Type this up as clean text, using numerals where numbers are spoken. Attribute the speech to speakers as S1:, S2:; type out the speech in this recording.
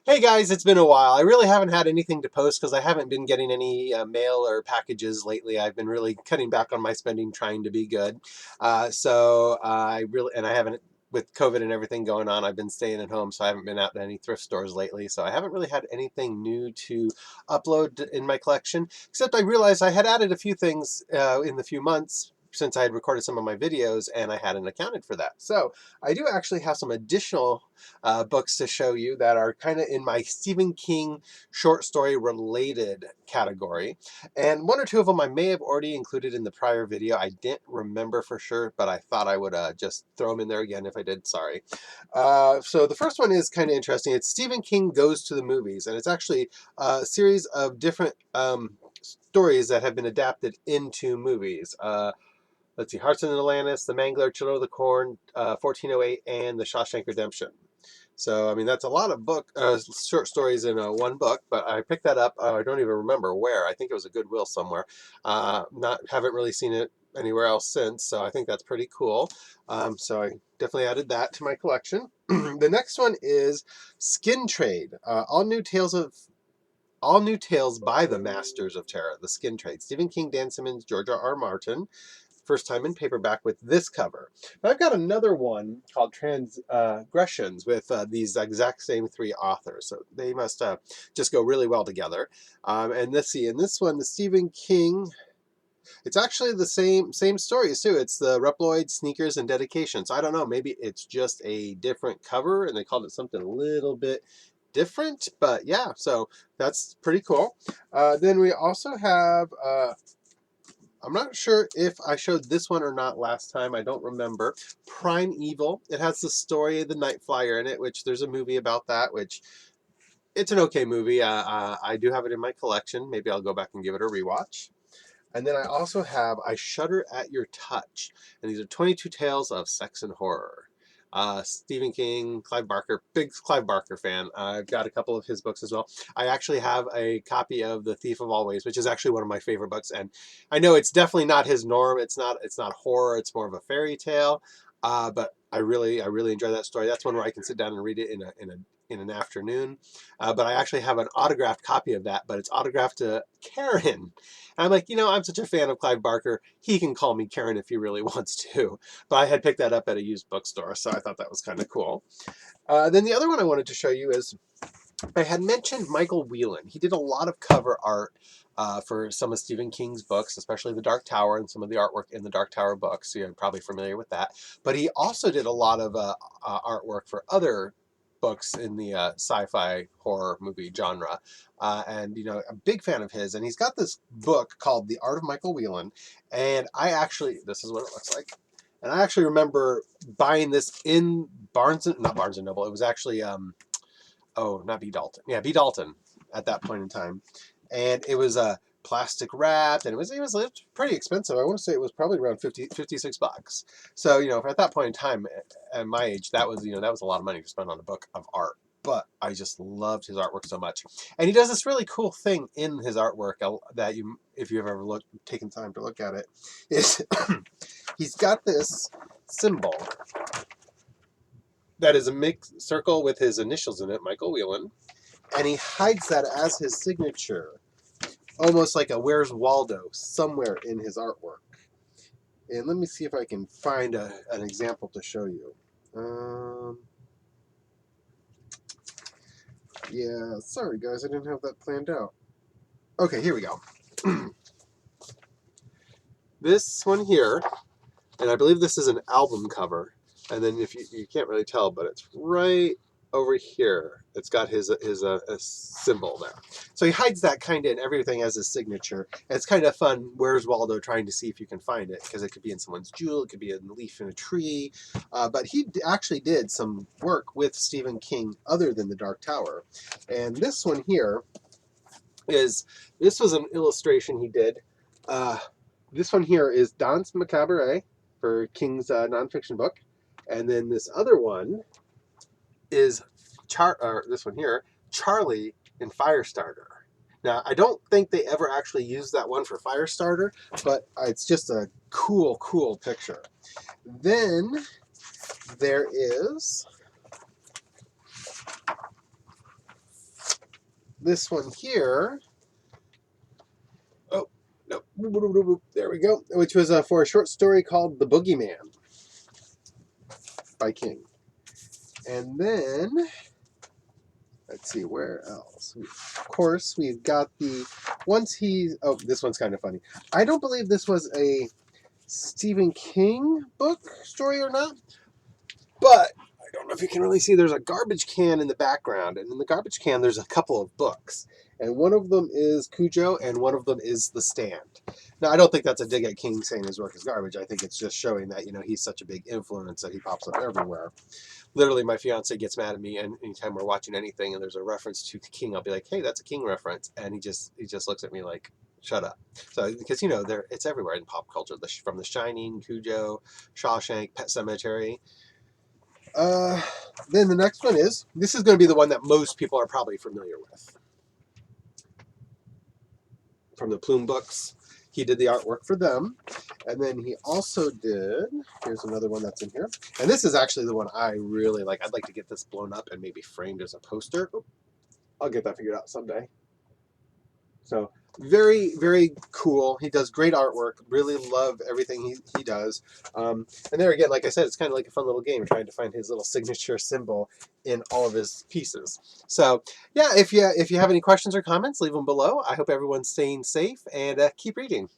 S1: Hey guys, it's been a while. I really haven't had anything to post because I haven't been getting any mail or packages lately. I've been really cutting back on my spending, trying to be good. I haven't, with COVID and everything going on, I've been staying at home, so I haven't been out to any thrift stores lately. So I haven't really had anything new to upload in my collection, except I realized I had added a few things in the few months since I had recorded some of my videos and I hadn't accounted for that. So I do actually have some additional books to show you that are kind of in my Stephen King short story related category. And one or two of them I may have already included in the prior video. I didn't remember for sure, but I thought I would just throw them in there again if I did. Sorry. So the first one is kind of interesting. It's Stephen King Goes to the Movies, and it's actually a series of different stories that have been adapted into movies. Let's see, Hearts in Atlantis, The Mangler, Children of the Corn, 1408, and The Shawshank Redemption. So, I mean, that's a lot of short stories in one book, but I picked that up. I don't even remember where. I think it was a Goodwill somewhere. Haven't really seen it anywhere else since, so I think that's pretty cool. So I definitely added that to my collection. The next one is Skin Trade, all new tales by the Masters of Terror, The Skin Trade. Stephen King, Dan Simmons, George R. Martin. First time in paperback with this cover. But I've got another one called Transgressions with these exact same three authors. So they must just go really well together. And let's see, in this one, the Stephen King, it's actually the same stories too. It's the Reploid, Sneakers, and Dedication. So I don't know, maybe it's just a different cover and they called it something a little bit different. But yeah, so that's pretty cool. Then we also have I'm not sure if I showed this one or not last time. I don't remember. Prime Evil. It has the story of the Night Flyer in it, which there's a movie about that, which it's an okay movie. I do have it in my collection. Maybe I'll go back and give it a rewatch. And then I also have I Shudder at Your Touch. And these are 22 tales of sex and horror. Stephen King, Clive Barker, big Clive Barker fan. I've got a couple of his books as well. I actually have a copy of The Thief of Always, which is actually one of my favorite books. And I know it's definitely not his norm. It's not horror. It's more of a fairy tale. But I really enjoy that story. That's one where I can sit down and read it in an afternoon. But I actually have an autographed copy of that, but it's autographed to Karen. And I'm like, I'm such a fan of Clive Barker. He can call me Karen if he really wants to. But I had picked that up at a used bookstore, so I thought that was kind of cool. Then the other one I wanted to show you is I had mentioned Michael Whelan. He did a lot of cover art for some of Stephen King's books, especially The Dark Tower and some of the artwork in the Dark Tower books. So you're probably familiar with that. But he also did a lot of artwork for other books in the sci-fi horror movie genre. A big fan of his. And he's got this book called The Art of Michael Whelan. And this is what it looks like. And I actually remember buying this in not Barnes and Noble. It was actually not B. Dalton. Yeah, B. Dalton at that point in time. And it was plastic wrapped, and it was pretty expensive. I want to say it was probably around 56 bucks. So, at that point in time, at my age, that was a lot of money to spend on a book of art. But I just loved his artwork so much. And he does this really cool thing in his artwork that if you've ever taken time to look at it, is he's got this symbol that is a mixed circle with his initials in it, Michael Whelan, and he hides that as his signature, almost like a Where's Waldo somewhere in his artwork. And let me see if I can find an example to show you. Yeah, sorry guys, I didn't have that planned out. Okay, here we go. This one here, and I believe this is an album cover, and then if you can't really tell, but it's right over here. It's got his symbol there. So he hides that kind of in everything as his signature. And it's kind of fun. Where's Waldo? Trying to see if you can find it, because it could be in someone's jewel, it could be a leaf in a tree. But he actually did some work with Stephen King other than The Dark Tower. And this one here this was an illustration he did. This one here is Danse Macabre for King's nonfiction book. And then this other one is this one here, Charlie in Firestarter. Now, I don't think they ever actually used that one for Firestarter, but it's just a cool picture. Then there is this one here. Oh, no. There we go. Which was for a short story called The Boogeyman by King. And then, let's see, where else? Of course, we've got the, once he's, oh, this one's kind of funny. I don't believe this was a Stephen King book story or not, but I don't know if you can really see, there's a garbage can in the background, and in the garbage can there's a couple of books, and one of them is Cujo and one of them is The Stand. Now, I don't think that's a dig at King saying his work is garbage. I think it's just showing that, he's such a big influence that he pops up everywhere. Literally, my fiance gets mad at me, and anytime we're watching anything and there's a reference to King, I'll be like, hey, that's a King reference, and he just looks at me like, shut up. So, because it's everywhere in pop culture, from The Shining, Cujo, Shawshank, Pet Sematary. Then the next one is, this is going to be the one that most people are probably familiar with. From the Plume books. He did the artwork for them. And then he also did, here's another one that's in here. And this is actually the one I really like. I'd like to get this blown up and maybe framed as a poster. I'll get that figured out someday. So very, very cool. He does great artwork. Really love everything he does. And there again, like I said, it's kind of like a fun little game trying to find his little signature symbol in all of his pieces. So yeah, if you have any questions or comments, leave them below. I hope everyone's staying safe and keep reading.